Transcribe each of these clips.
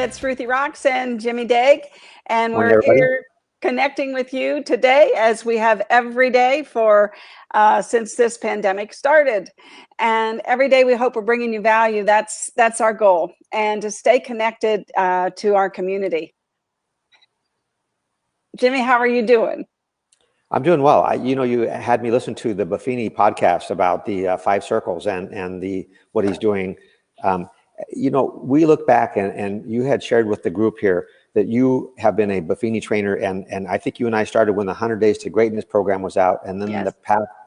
It's Ruthie Rocks and Jimmy Daig, and Morning, we're everybody. here connecting with you today as we have every day for since this pandemic started. And every day we hope we're bringing you value. That's our goal, and to stay connected to our community. Jimmy, how are you doing? I'm doing well. You had me listen to the Buffini podcast about the 5 circles and what he's doing. We look back and you had shared with the group here that you have been a Buffini trainer, and I think you and I started when the 100 Days to Greatness program was out, and then Yes.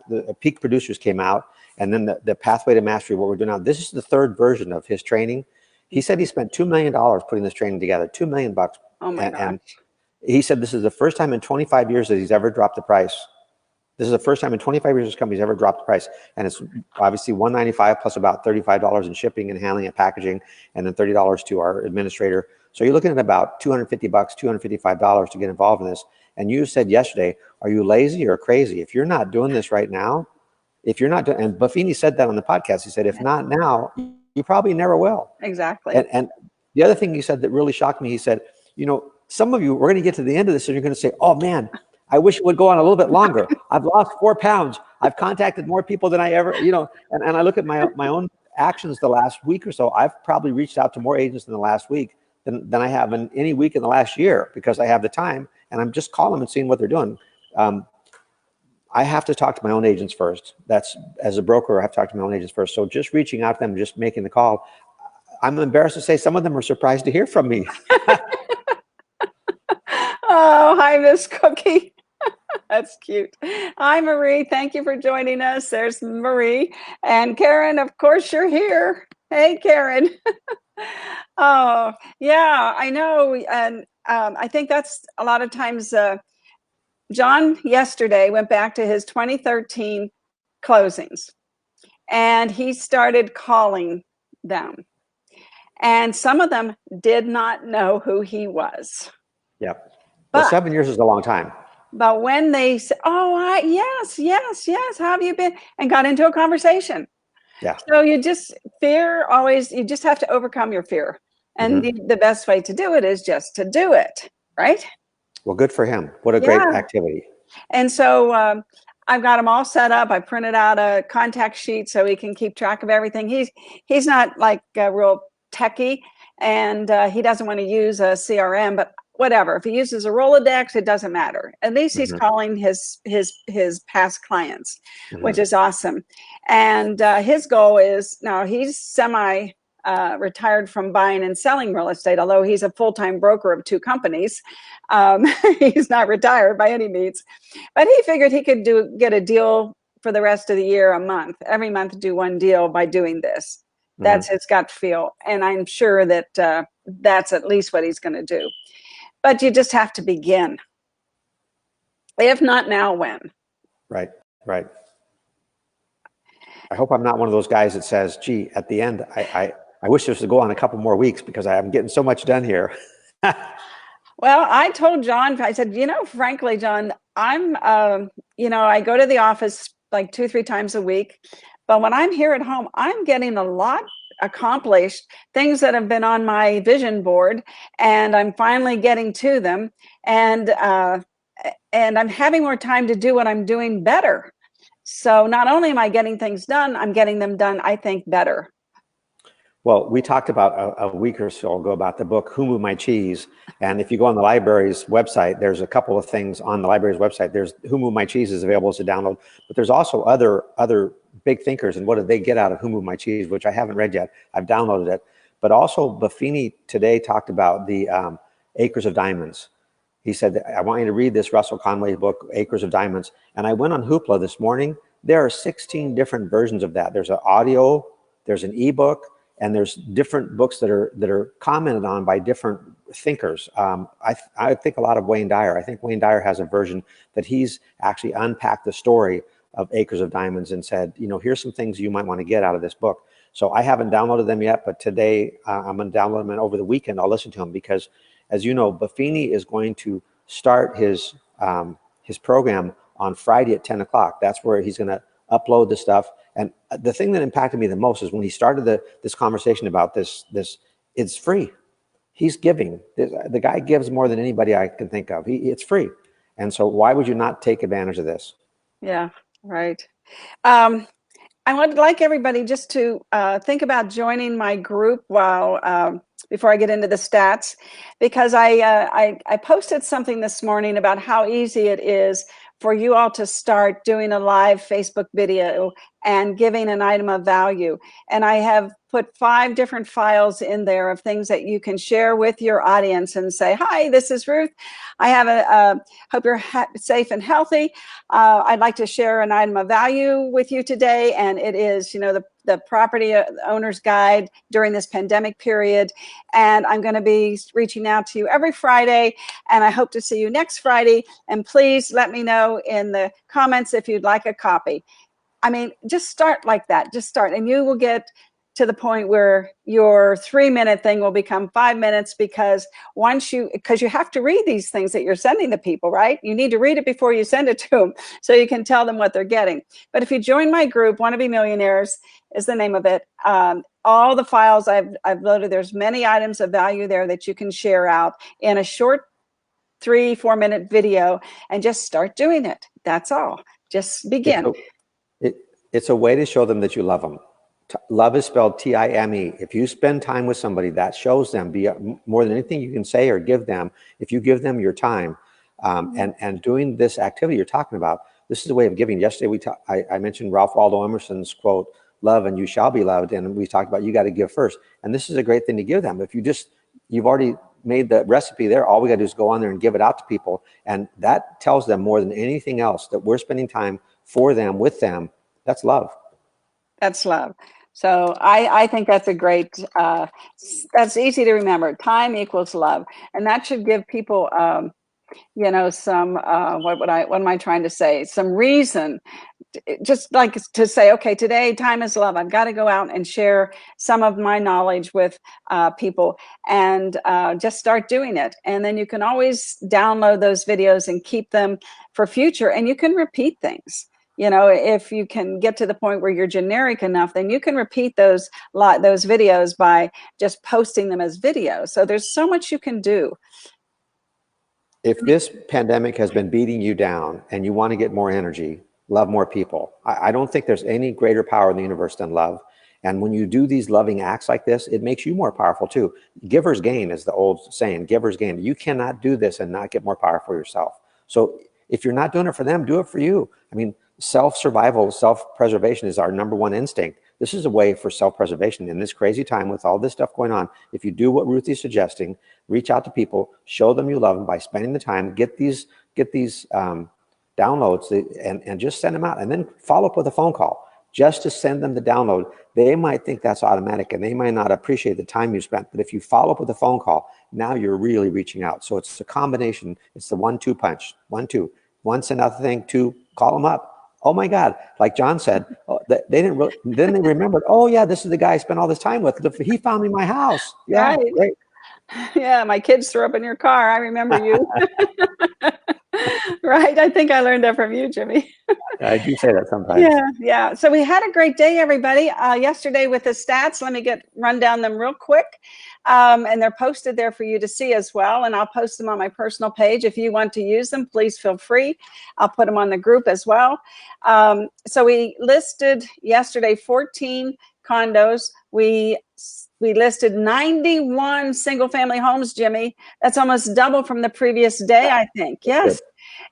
the Peak Producers came out, and then the Pathway to Mastery, what we're doing now. This is the third version of his training. He said he spent $2 million putting this training together, $2 million. Oh my gosh. And he said this is the first time in 25 years that he's ever dropped the price. This is the first time in 25 years this company's ever dropped the price. And it's obviously $195 plus about $35 in shipping and handling and packaging, and then $30 to our administrator. So you're looking at about $250, $255 to get involved in this. And you said yesterday, are you lazy or crazy? If you're not doing this right now, if you're not doing, and Buffini said that on the podcast, he said, if not now, you probably never will. Exactly. And the other thing he said that really shocked me, he said, some of you, we're going to get to the end of this and you're going to say, oh man, I wish it would go on a little bit longer. I've lost 4 pounds. I've contacted more people than I ever, and I look at my own actions the last week or so. I've probably reached out to more agents in the last week than I have in any week in the last year, because I have the time and I'm just calling them and seeing what they're doing. I have to talk to my own agents first. That's, as a broker, I have to talk to my own agents first. So just reaching out to them, just making the call. I'm embarrassed to say some of them are surprised to hear from me. Oh, hi, Miss Cookie. That's cute. Hi, Marie. Thank you for joining us. There's Marie. And Karen, of course, you're here. Hey, Karen. Oh, yeah, I know. And I think that's a lot of times, John yesterday went back to his 2013 closings, and he started calling them. And some of them did not know who he was. Yeah. Well, But 7 years is a long time. But when they say, oh, yes, how have you been? And got into a conversation. Yeah. So you just have to overcome your fear. And the best way to do it is just to do it, right? Well, good for him. What a great activity. And so I've got him all set up. I printed out a contact sheet so he can keep track of everything. He's not like a real techie, and he doesn't want to use a CRM, but whatever. If he uses a Rolodex, it doesn't matter. At least he's calling his past clients, which is awesome. And his goal is, now he's semi retired from buying and selling real estate, although he's a full-time broker of 2 companies. He's not retired by any means, but he figured he could get a deal for the rest of the year, every month do 1 deal by doing this. That's his gut feel. And I'm sure that that's at least what he's going to do. But you just have to begin. If not now, when? Right. I hope I'm not one of those guys that says, gee, at the end, I wish this would go on a couple more weeks because I'm getting so much done here. Well, I told John, I said, frankly, John, I'm, I go to the office like 2-3 times a week, but when I'm here at home, I'm getting a lot accomplished, things that have been on my vision board, and I'm finally getting to them, and I'm having more time to do what I'm doing better. So not only am I getting things done, I'm getting them done, I think, better. Well, we talked about a week or so ago about the book, Who Moved My Cheese? And if you go on the library's website, there's a couple of things on the library's website. There's Who Moved My Cheese is available to download, but there's also other big thinkers and what did they get out of Who Moved My Cheese, which I haven't read yet. I've downloaded it. But also Buffini today talked about the Acres of Diamonds. He said, I want you to read this Russell Conway book, Acres of Diamonds. And I went on Hoopla this morning. There are 16 different versions of that. There's an audio, there's an ebook, and there's different books that are commented on by different thinkers. I think a lot of Wayne Dyer. I think Wayne Dyer has a version that he's actually unpacked the story of Acres of Diamonds and said, here's some things you might want to get out of this book. So I haven't downloaded them yet, but today I'm going to download them, and over the weekend I'll listen to them, because as you know, Buffini is going to start his program on Friday at 10 o'clock. That's where he's going to upload the stuff. And the thing that impacted me the most is when he started this conversation about this, it's free. He's giving. The guy gives more than anybody I can think of. It's free. And so why would you not take advantage of this? Yeah, right. Um, I would like everybody just to think about joining my group while before I get into the stats, because I posted something this morning about how easy it is for you all to start doing a live Facebook video and giving an item of value. And I have put 5 different files in there of things that you can share with your audience and say, hi, this is Ruth. I have hope you're safe and healthy. I'd like to share an item of value with you today. And it is, the property owner's guide during this pandemic period. And I'm going to be reaching out to you every Friday. And I hope to see you next Friday. And please let me know in the comments if you'd like a copy. I mean, just start like that. Just start. And you will get to the point where your 3-minute thing will become 5 minutes, because because you have to read these things that you're sending to people, right? You need to read it before you send it to them so you can tell them what they're getting. But if you join my group, Want to Be Millionaires is the name of it. All the files I've loaded, there's many items of value there that you can share out in a short 3-4 minute video, and just start doing it. That's all. Just begin. It's a way to show them that you love them. Love is spelled T-I-M-E. If you spend time with somebody, that shows them more than anything you can say or give them. If you give them your time and doing this activity you're talking about, this is a way of giving. Yesterday, I mentioned Ralph Waldo Emerson's quote, "Love and you shall be loved." And we talked about you got to give first. And this is a great thing to give them. If you've already made the recipe there, all we got to do is go on there and give it out to people. And that tells them more than anything else that we're spending time for them, with them. That's love. That's love. So I think that's a great, that's easy to remember. Time equals love. And that should give people, some, what am I trying to say? Some reason, just like to say, okay, today time is love. I've got to go out and share some of my knowledge with people, and just start doing it. And then you can always download those videos and keep them for future, and you can repeat things. If you can get to the point where you're generic enough, then you can repeat those videos by just posting them as videos. So there's so much you can do. If this pandemic has been beating you down and you want to get more energy, love more people. I don't think there's any greater power in the universe than love. And when you do these loving acts like this, it makes you more powerful too. Givers gain is the old saying, givers gain. You cannot do this and not get more powerful yourself. So if you're not doing it for them, do it for you. I mean, self-survival, self-preservation is our number one instinct. This is a way for self-preservation in this crazy time with all this stuff going on. If you do what Ruthie's suggesting, reach out to people, show them you love them by spending the time, get these downloads and just send them out, and then follow up with a phone call just to send them the download. They might think that's automatic and they might not appreciate the time you spent, but if you follow up with a phone call, now you're really reaching out. So it's a combination. It's the 1-2 punch. 1-2. 1, send out the thing. 2, call them up. Oh my God, like John said, they didn't really, then they remembered, oh yeah, this is the guy I spent all this time with. He found me my house. Yeah, right. Great. Yeah, my kids threw up in your car. I remember you. Right. I think I learned that from you, Jimmy. I do say that sometimes. Yeah. So we had a great day, everybody. Yesterday with the stats, let me run down them real quick. And they're posted there for you to see as well. And I'll post them on my personal page. If you want to use them, please feel free. I'll put them on the group as well. So we listed yesterday 14 condos. We listed 91 single family homes, Jimmy. That's almost double from the previous day, I think. Yes.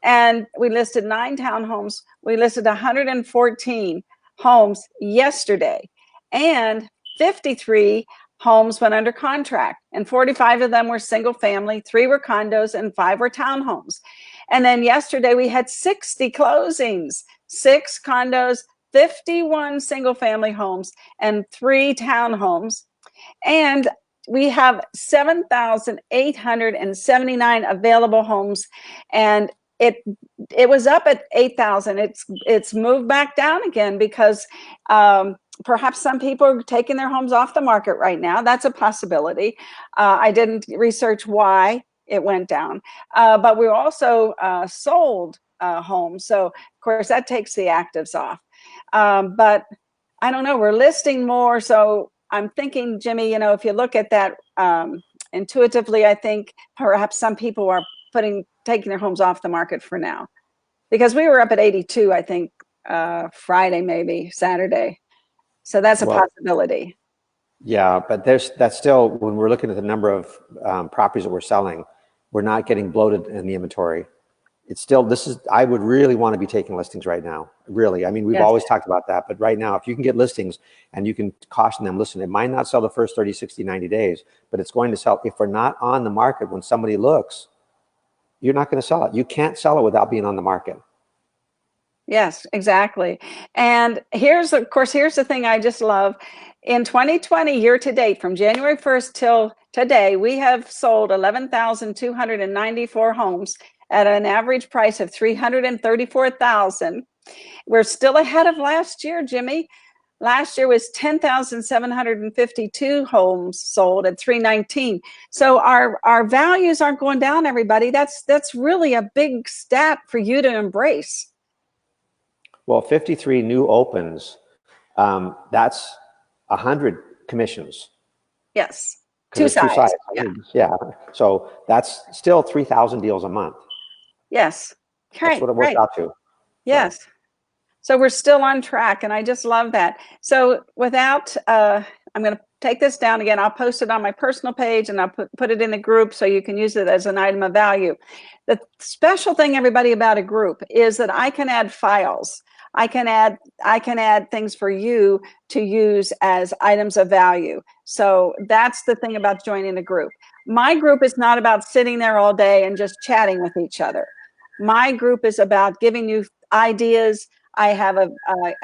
And we listed 9 townhomes. We listed 114 homes yesterday. And 53 homes went under contract. And 45 of them were single family, 3 were condos, and 5 were townhomes. And then yesterday we had 60 closings, 6 condos, 51 single family homes, and 3 townhomes. And we have 7,879 available homes, and it was up at 8,000. It's moved back down again because perhaps some people are taking their homes off the market right now. That's a possibility. I didn't research why it went down, but we also sold homes. So of course that takes the actives off. But I don't know, we're listing more. So I'm thinking, Jimmy, if you look at that intuitively, I think perhaps some people are taking their homes off the market for now, because we were up at 82, I think, Friday, maybe Saturday. So that's a Well, possibility. yeah, but that's still, when we're looking at the number of properties that we're selling, we're not getting bloated in the inventory. It's still, I would really want to be taking listings right now. Really. I mean, we've Yes. always talked about that, but right now, if you can get listings and you can caution them, listen, it might not sell the first 30, 60, 90 days, but it's going to sell. If we're not on the market when somebody looks, you're not going to sell it. You can't sell it without being on the market. Yes, exactly. And of course, here's the thing I just love. In 2020, year to date, from January 1st till today, we have sold 11,294 homes at an average price of $334,000. We're still ahead of last year, Jimmy. Last year was 10,752 homes sold at 319. So our values aren't going down, everybody. That's really a big stat for you to embrace. Well, 53 new opens, that's 100 commissions. Yes. Two sides. Yeah. Yeah. So that's still 3,000 deals a month. Yes. That's what it works out to. Yes. So we're still on track, and I just love that. So without, I'm going to take this down again. I'll post it on my personal page, and I'll put it in a group so you can use it as an item of value. The special thing, everybody, about a group is that I can add files. I can add things for you to use as items of value. So that's the thing about joining a group. My group is not about sitting there all day and just chatting with each other. My group is about giving you ideas. I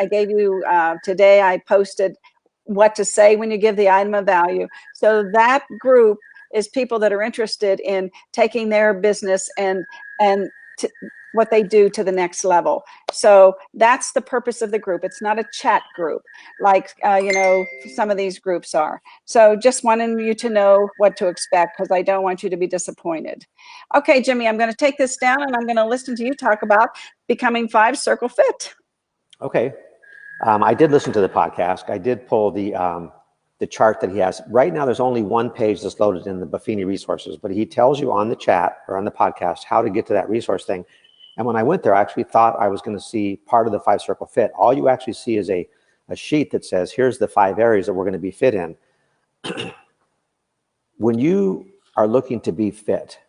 gave you, today I posted what to say when you give the item of value. So that group is people that are interested in taking their business and what they do to the next level. So that's the purpose of the group. It's not a chat group like, some of these groups are. So just wanting you to know what to expect, because I don't want you to be disappointed. Okay, Jimmy, I'm going to take this down and I'm going to listen to you talk about becoming 5 Circle Fit. Okay. I did listen to the podcast. I did pull the chart that he has. Right now, there's only one page that's loaded in the Buffini resources, but he tells you on the chat or on the podcast how to get to that resource thing. And when I went there, I actually thought I was going to see part of the 5 Circle Fit. All you actually see is a sheet that says, here's the 5 areas that we're going to be fit in. When you are looking to be fit,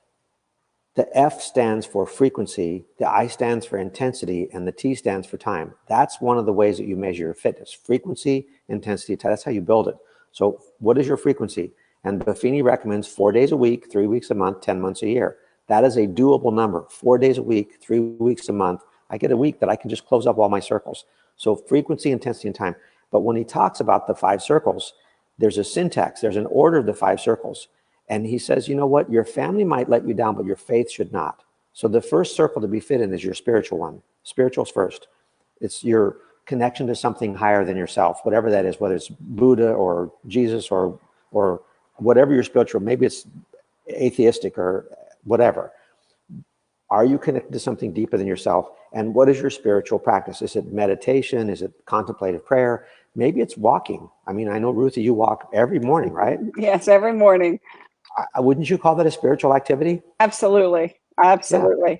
the F stands for frequency, the I stands for intensity, and the T stands for time. That's one of the ways that you measure your fitness. Frequency, intensity, time. That's how you build it. So what is your frequency? And Buffini recommends 4 days a week, 3 weeks a month, 10 months a year. That is a doable number. 4 days a week, 3 weeks a month. I get a week that I can just close up all my circles. So frequency, intensity, and time. But when he talks about the 5 circles, there's a syntax, there's an order of the 5 circles. And he says, you know what? Your family might let you down, but your faith should not. So the first circle to be fit in is your spiritual one. Spiritual's first. It's your connection to something higher than yourself, whatever that is, whether it's Buddha or Jesus or whatever your spiritual, maybe it's atheistic or whatever. Are you connected to something deeper than yourself? And what is your spiritual practice? Is it meditation? Is it contemplative prayer? Maybe it's walking. I mean, I know, Ruthie, you walk every morning, right? Yes, every morning. Wouldn't you call that a spiritual activity? Absolutely. Absolutely. Yeah.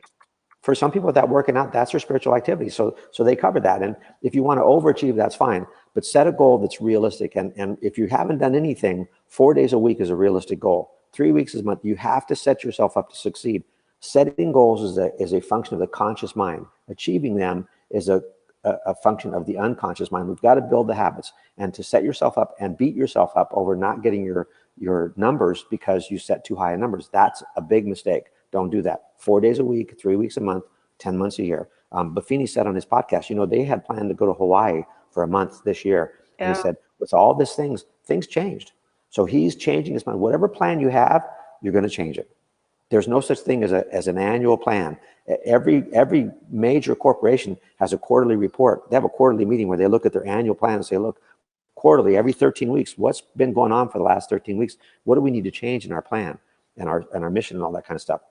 For some people that working out, that's their spiritual activity. So they cover that. And if you want to overachieve, that's fine. But set a goal that's realistic. And if you haven't done anything, 4 days a week is a realistic goal. 3 weeks is a month. You have to set yourself up to succeed. Setting goals is a function of the conscious mind. Achieving them is a function of the unconscious mind. We've got to build the habits. And to set yourself up and beat yourself up over not getting your numbers because you set too high numbers, that's a big mistake. Don't do that. 4 days a week, 3 weeks a month, 10 months a year. Buffini said on his podcast, they had planned to go to Hawaii for a month this year. And he said, with all these things changed. So he's changing his mind. Whatever plan you have, you're going to change it. There's no such thing as an annual plan. Every major corporation has a quarterly report. They have a quarterly meeting where they look at their annual plan and say, look, quarterly, every 13 weeks, what's been going on for the last 13 weeks? What do we need to change in our plan and our mission and all that kind of stuff?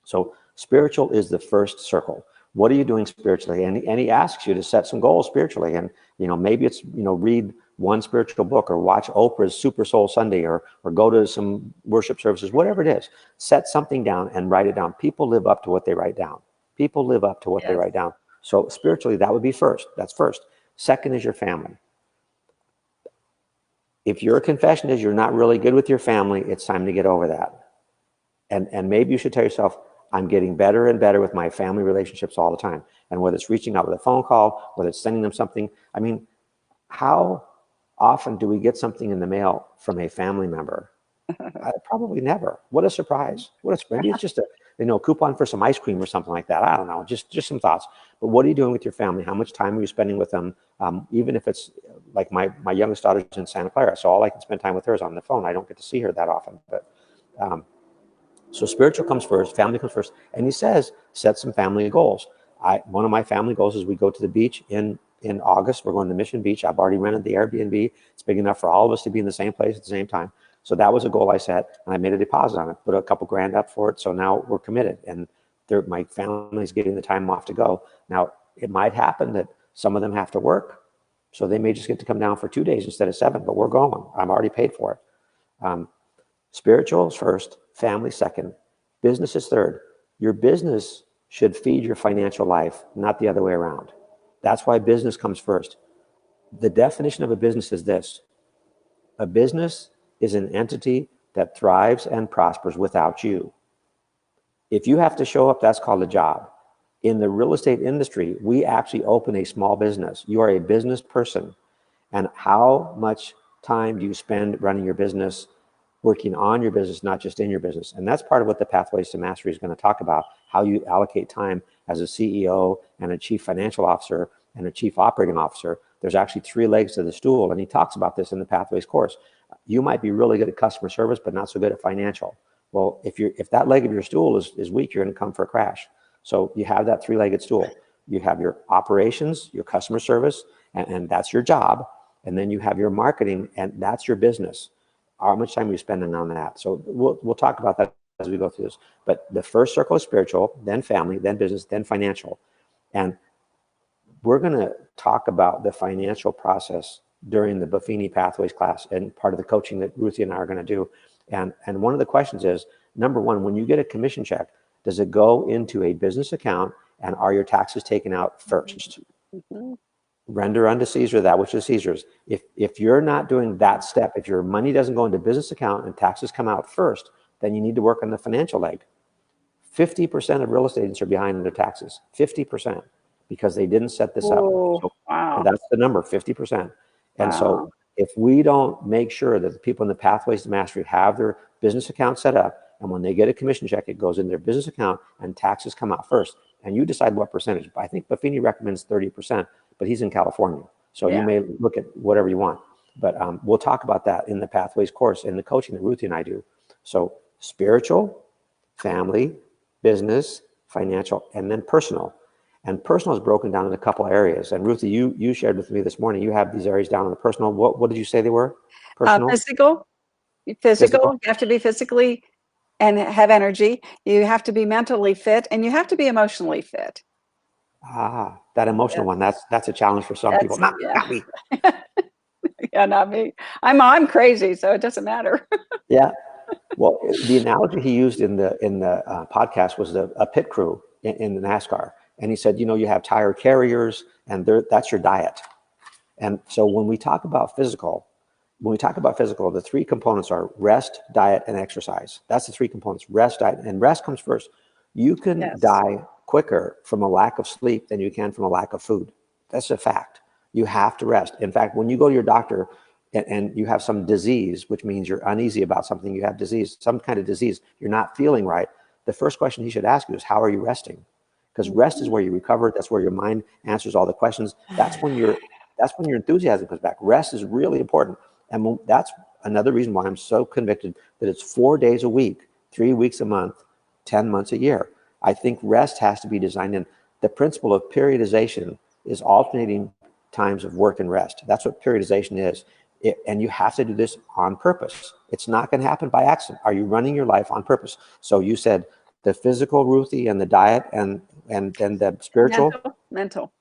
So spiritual is the first circle. What are you doing spiritually? And he asks you to set some goals spiritually. And, maybe it's, read one spiritual book, or watch Oprah's Super Soul Sunday, or go to some worship services, whatever it is. Set something down and write it down. People live up to what they write down. People live up to what they write down. So spiritually, that would be first. That's first. Second is your family. If your confession is you're not really good with your family, it's time to get over that. And maybe you should tell yourself, I'm getting better and better with my family relationships all the time. And whether it's reaching out with a phone call, whether it's sending them something. I mean, how often do we get something in the mail from a family member? Probably never. What a surprise. Maybe it's just a coupon for some ice cream or something like that. I don't know, just some thoughts. But what are you doing with your family? How much time are you spending with them? Even if it's like my youngest daughter's in Santa Clara, so all I can spend time with her is on the phone. I don't get to see her that often. But so spiritual comes first, family comes first. And he says, set some family goals. One of my family goals is we go to the beach in August. We're going to Mission Beach. I've already rented the Airbnb. It's big enough for all of us to be in the same place at the same time. So that was a goal I set, and I made a deposit on it, put a couple grand up for it. So now we're committed, and my family's getting the time off to go. Now, it might happen that some of them have to work, so they may just get to come down for 2 days instead of 7, but we're going. I'm already paid for it. Spiritual is first, family second, business is third. Your business should feed your financial life, not the other way around. That's why business comes first. The definition of a business is this: a business is an entity that thrives and prospers without you. If you have to show up, that's called a job. In the real estate industry, we actually open a small business. You are a business person. And how much time do you spend running your business, working on your business, not just in your business? And that's part of what the Pathways to Mastery is going to talk about, how you allocate time as a CEO and a chief financial officer and a chief operating officer. There's actually 3 legs to the stool, and he talks about this in the Pathways course. You might be really good at customer service, but not so good at financial. Well, if that leg of your stool is weak, you're going to come for a crash. So you have that 3-legged stool. You have your operations, your customer service, and that's your job. And then you have your marketing, and that's your business. How much time are you spending on that? So we'll talk about that as we go through this. But the first circle is spiritual, then family, then business, then financial. And we're going to talk about the financial process during the Buffini Pathways class and part of the coaching that Ruthie and I are going to do. And one of the questions is, number one, when you get a commission check, does it go into a business account, and are your taxes taken out first? Mm-hmm. Render unto Caesar that which is Caesar's. If you're not doing that step, if your money doesn't go into business account and taxes come out first, then you need to work on the financial leg. 50% of real estate agents are behind in their taxes. 50%. Because they didn't set this up. So wow. That's the number, 50%. And so if we don't make sure that the people in the Pathways to Mastery have their business account set up, and when they get a commission check, it goes in their business account and taxes come out first, and you decide what percentage. I think Buffini recommends 30%, but he's in California. So you may look at whatever you want. But we'll talk about that in the Pathways course, in the coaching that Ruthie and I do. So spiritual, family, business, financial, and then personal. And personal is broken down in a couple areas. And Ruthie, you shared with me this morning, you have these areas down in the personal. What did you say they were? Personal? Physical. You have to be physically and have energy. You have to be mentally fit, and you have to be emotionally fit. That emotional one, that's a challenge for some people. Not me. Yeah, not me. I'm crazy, so it doesn't matter. Yeah. Well, the analogy he used in the podcast was a pit crew in the NASCAR. And he said, you have tire carriers, and that's your diet. And so when we talk about physical, the 3 components are rest, diet, and exercise. That's the 3 components: rest, diet, and rest comes first. You can die quicker from a lack of sleep than you can from a lack of food. That's a fact. You have to rest. In fact, when you go to your doctor and you have some disease, which means you're uneasy about something, you have disease, some kind of disease, you're not feeling right, the first question he should ask you is, how are you resting? Because rest is where you recover. That's where your mind answers all the questions. That's when your enthusiasm comes back. Rest is really important. And that's another reason why I'm so convicted that it's 4 days a week, 3 weeks a month, 10 months a year. I think rest has to be designed in. The principle of periodization is alternating times of work and rest. That's what periodization is. And you have to do this on purpose. It's not going to happen by accident. Are you running your life on purpose? So you said the physical, Ruthie, and the diet, and then the spiritual? Mental.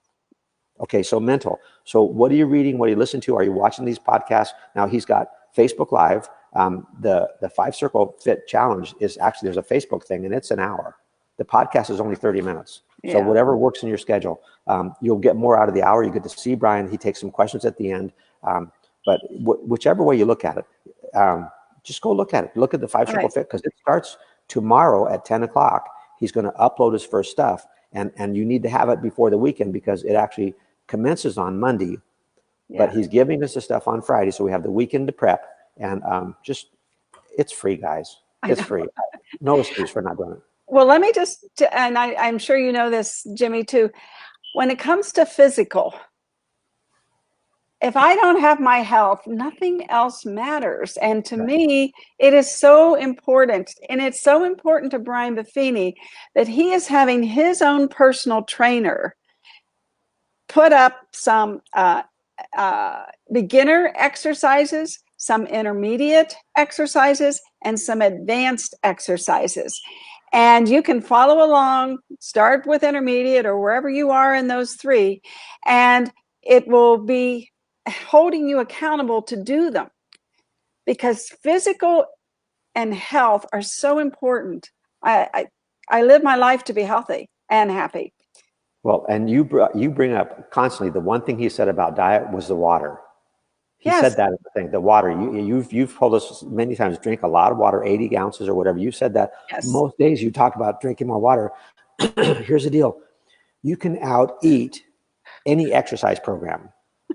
Okay, so mental. So what are you reading? What are you listening to? Are you watching these podcasts? Now he's got Facebook Live. The 5 Circle Fit Challenge is actually, there's a Facebook thing, and it's an hour. The podcast is only 30 minutes. So Yeah. whatever works in your schedule, you'll get more out of the hour. You get to see Brian. He takes some questions at the end. But whichever way you look at it, just go look at it. Look at the 5 Circle Fit, because it starts tomorrow at 10 o'clock. He's going to upload his first stuff, and you need to have it before the weekend, because it actually commences on Monday, but he's giving us the stuff on Friday. So we have the weekend to prep, and it's free, guys. It's free. No excuse for not doing it. Well, let me just, and I'm sure you know this, Jimmy, too. When it comes to physical, if I don't have my health, nothing else matters. And to me, it is so important. And it's so important to Brian Buffini that he is having his own personal trainer put up some beginner exercises, some intermediate exercises, and some advanced exercises. And you can follow along, start with intermediate or wherever you are in those three, and it will be holding you accountable to do them, because physical and health are so important. I live my life to be healthy and happy. Well, and you bring up constantly, the one thing he said about diet was the water. He said that thing, the water. You've told us many times, drink a lot of water, 80 ounces or whatever. You said that. Most days you talk about drinking more water. Here's the deal. You can out-eat any exercise program.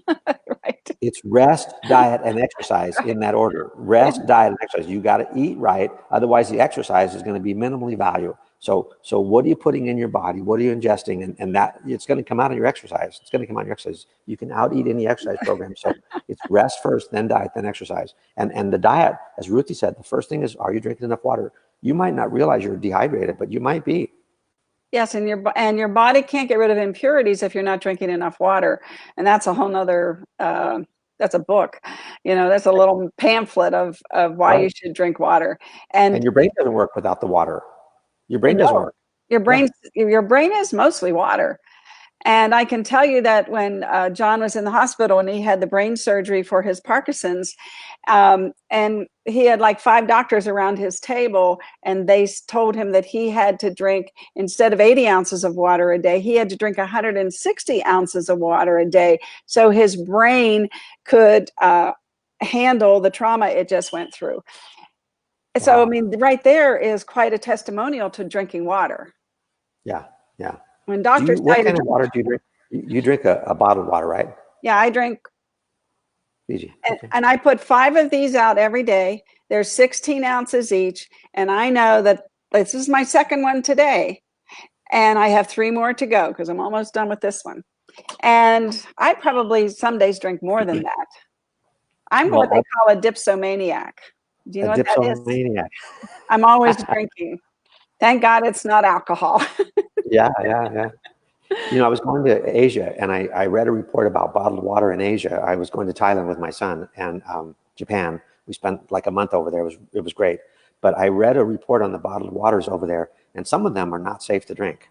Right. It's rest, diet, and exercise in that order. Rest, diet, and exercise. You got to eat right. Otherwise, the exercise is going to be minimally valuable. So what are you putting in your body? What are you ingesting? And that it's going to come out of your exercise. It's going to come out of your exercise. You can out-eat any exercise program. So it's rest first, then diet, then exercise. And the diet, as Ruthie said, the first thing is, are you drinking enough water? You might not realize you're dehydrated, but you might be. Yes, and your body can't get rid of impurities if you're not drinking enough water, and that's a whole nother. That's a book, that's a little pamphlet of why you should drink water. And your brain doesn't work without the water. Your brain doesn't work. Your brain is mostly water. And I can tell you that when John was in the hospital and he had the brain surgery for his Parkinson's, and he had like 5 doctors around his table, and they told him that he had to drink, instead of 80 ounces of water a day, he had to drink 160 ounces of water a day, so his brain could handle the trauma it just went through. Wow. So, I mean, right there is quite a testimonial to drinking water. Yeah, yeah. When doctors what kind of water do you drink? You drink a bottled water, right? Yeah, I drink. Fiji. Okay. And I put 5 of these out every day. They're 16 ounces each. And I know that this is my second one today. And I have 3 more to go because I'm almost done with this one. And I probably some days drink more than that. I'm what they call a dipsomaniac. Do you know what that is? I'm always drinking. Thank God it's not alcohol. Yeah. I was going to Asia, and I read a report about bottled water in Asia. I was going to Thailand with my son, and Japan. We spent like a month over there. It was great. But I read a report on the bottled waters over there, and some of them are not safe to drink.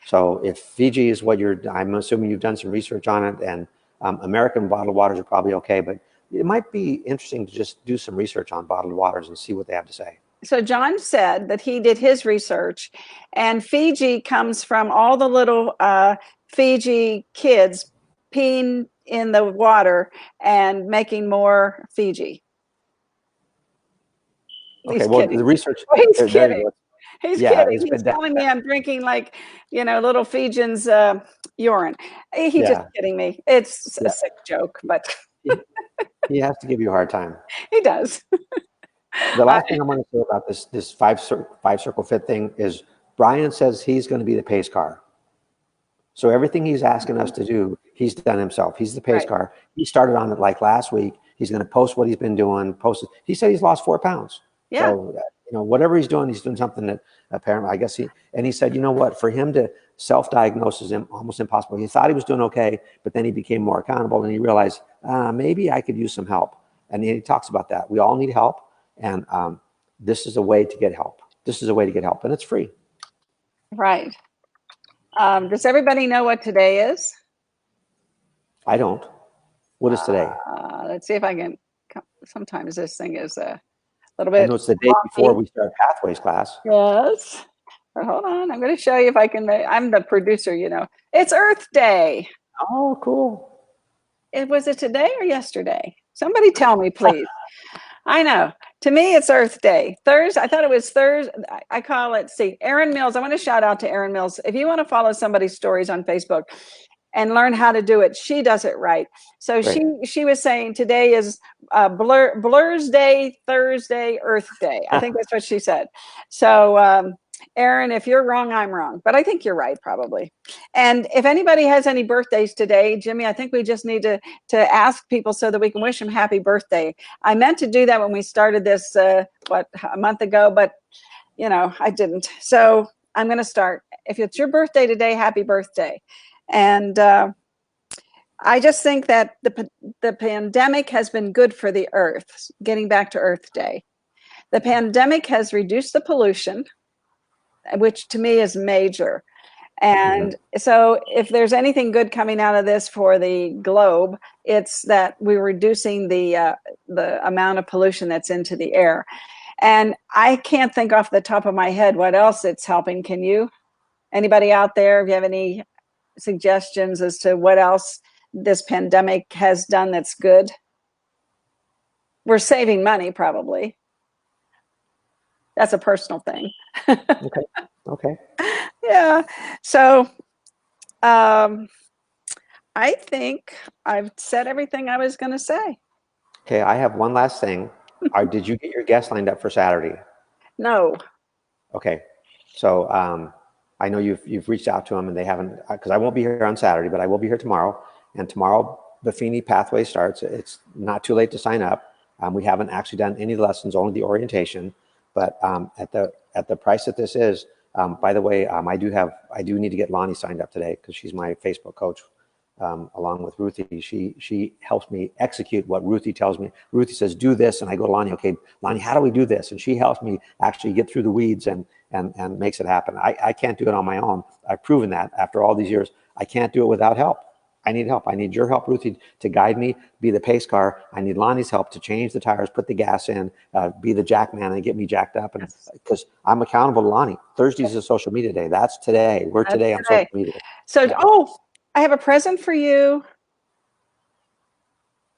So if Fiji is what I'm assuming you've done some research on it, and American bottled waters are probably okay, but it might be interesting to just do some research on bottled waters and see what they have to say. So John said that he did his research, and Fiji comes from all the little Fiji kids peeing in the water and making more Fiji. Okay, well, the research. He's kidding. He's kidding. He's telling me I'm drinking like, little Fijians' urine. He's just kidding me. It's a sick joke, but he has to give you a hard time. He does. The last thing I want to say about this 5 Circle Fit thing is Brian says he's going to be the pace car. So everything he's asking us to do, he's done himself. He's the pace car. He started on it like last week. He's going to post what he's been doing. He said he's lost 4 pounds. Yeah. So, whatever he's doing something that apparently, I guess he said, you know what, for him to self-diagnose is almost impossible. He thought he was doing okay, but then he became more accountable and he realized, maybe I could use some help. And he talks about that. We all need help. And this is a way to get help. And it's free. Right. Does everybody know what today is? I don't. What is today? Let's see if I can. Sometimes this thing is a little I bit know it's the day before wonky. we start Pathways class. Yes. But hold on. I'm going to show you if I can make. I'm the producer, you know. It's Earth Day. Oh, cool. Was it today or yesterday? Somebody tell me, please. I know. To me, it's Earth Day. Thursday, I thought it was Thursday. I call it, see, Erin Mills. I want to shout out to Erin Mills. If you want to follow somebody's stories on Facebook and learn how to do it, she does it right. So Great. she was saying today is Blur's Day, Thursday, Earth Day. I think that's what she said. So Erin, if you're wrong, I'm wrong. But I think you're right, probably. And if anybody has any birthdays today, Jimmy, I think we just need to ask people so that we can wish them happy birthday. I meant to do that when we started this, a month ago, but you know, I didn't. So I'm going to start. If it's your birthday today, happy birthday. And I just think that the pandemic has been good for the earth, getting back to Earth Day. The pandemic has reduced the pollution, which to me is major. And so if there's anything good coming out of this for the globe, it's that we're reducing the amount of pollution that's into the air. And I can't think off the top of my head what else it's helping. Can you? Anybody out there, if you have any suggestions as to what else this pandemic has done that's good? We're saving money, probably. That's a personal thing. Okay. Okay. Yeah. So I think I've said everything I was going to say. Okay. I have one last thing. Did you get your guests lined up for Saturday? No. Okay. So I know you've reached out to them and they haven't, because I won't be here on Saturday, but I will be here tomorrow. And tomorrow, Buffini Pathway starts. It's not too late to sign up. We haven't actually done any lessons, only the orientation. But at the price that this is, by the way, I do need to get Lonnie signed up today because she's my Facebook coach, along with Ruthie. She helps me execute what Ruthie tells me. Ruthie says, do this. And I go to Lonnie, okay, Lonnie, how do we do this? And she helps me actually get through the weeds and makes it happen. I can't do it on my own. I've proven that after all these years. I can't do it without help. I need help. I need your help, Ruthie, to guide me, be the pace car. I need Lonnie's help to change the tires, put the gas in, be the jack man and get me jacked up. And because I'm accountable to Lonnie. Thursdays is social media day. That's today. We're today on social media. So, yeah. Oh, I have a present for you.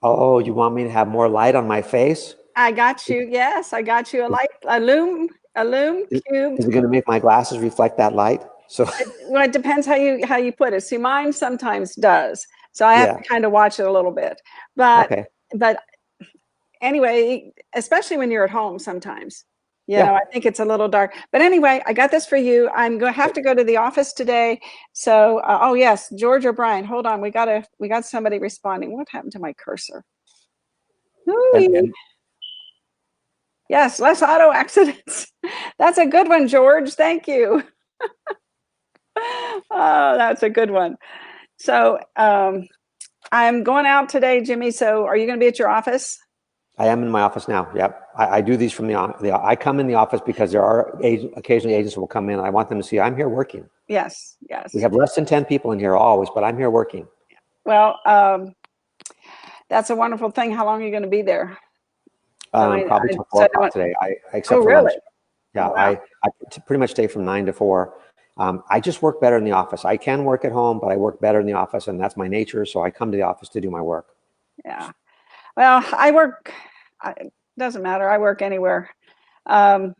Oh, you want me to have more light on my face? I got you. Yes, I got you a lume cube. Is it going to make my glasses reflect that light? So Well, it depends how you put it. See, mine sometimes does. So I have to kind of watch it a little bit. But anyway, especially when you're at home sometimes. You know, I think it's a little dark. But anyway, I got this for you. I'm going to have to go to the office today. So, oh yes, George O'Brien. Hold on. We got somebody responding. What happened to my cursor? Yes, less auto accidents. That's a good one, George. Thank you. Oh, that's a good one. So I'm going out today, Jimmy. So are you going to be at your office? I am in my office now. Yep. I do these from I come in the office because there are occasionally agents will come in and I want them to see I'm here working. Yes. Yes. We have less than 10 people in here always, but I'm here working. Well, that's a wonderful thing. How long are you going to be there? Probably till 4 o'clock today. Except for lunch. Yeah. Wow. I pretty much stay from 9 to 4. I just work better in the office. I can work at home, but I work better in the office and that's my nature. So I come to the office to do my work. Yeah. Well, I work, it doesn't matter. I work anywhere. I've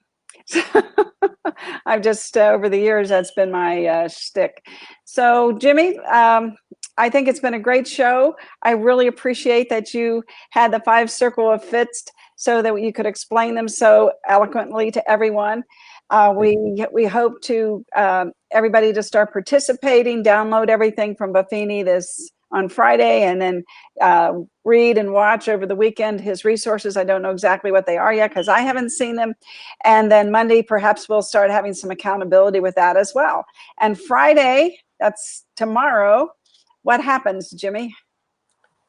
just, over the years, that's been my shtick. So Jimmy, I think it's been a great show. I really appreciate that you had the 5 circle of fits so that you could explain them so eloquently to everyone. We hope to everybody to start participating, download everything from Buffini this on Friday, and then read and watch over the weekend his resources. I don't know exactly what they are yet because I haven't seen them. And then Monday, perhaps we'll start having some accountability with that as well. And Friday, that's tomorrow. What happens, Jimmy?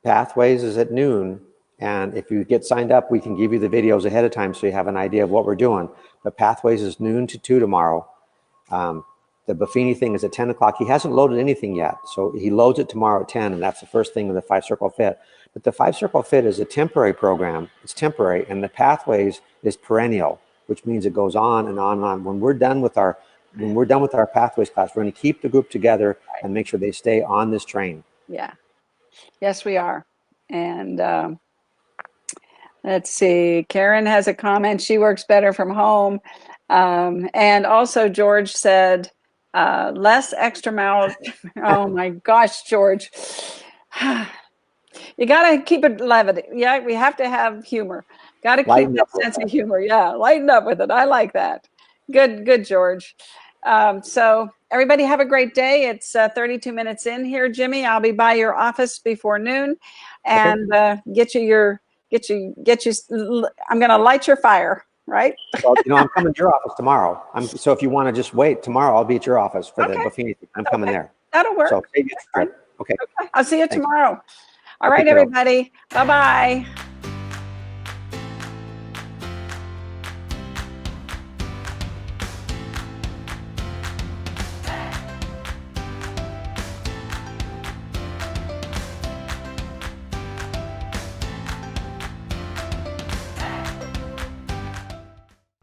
Pathways is at noon. And if you get signed up, we can give you the videos ahead of time so you have an idea of what we're doing. But Pathways is noon to 2 tomorrow. The Buffini thing is at 10 o'clock. He hasn't loaded anything yet. So he loads it tomorrow at 10, and that's the first thing with the 5-circle fit. But the 5-circle fit is a temporary program. It's temporary, and the pathways is perennial, which means it goes on and on and on. When we're done with our pathways class, we're going to keep the group together and make sure they stay on this train. Yeah. Yes, we are. And let's see. Karen has a comment. She works better from home. And also George said, less extra mouth. Oh my gosh, George. You got to keep it levity. Yeah, we have to have humor. Got to keep that sense of humor. Yeah, lighten up with it. I like that. Good, George. So everybody have a great day. It's 32 minutes in here, Jimmy. I'll be by your office before noon, and get you. I'm going to light your fire. Right. Well, I'm coming to your office tomorrow. So if you want to just wait tomorrow, I'll be at your office for the Buffini. I'm coming there. That'll work. So save your trip. Okay. I'll see you tomorrow. All right, everybody. Bye-bye.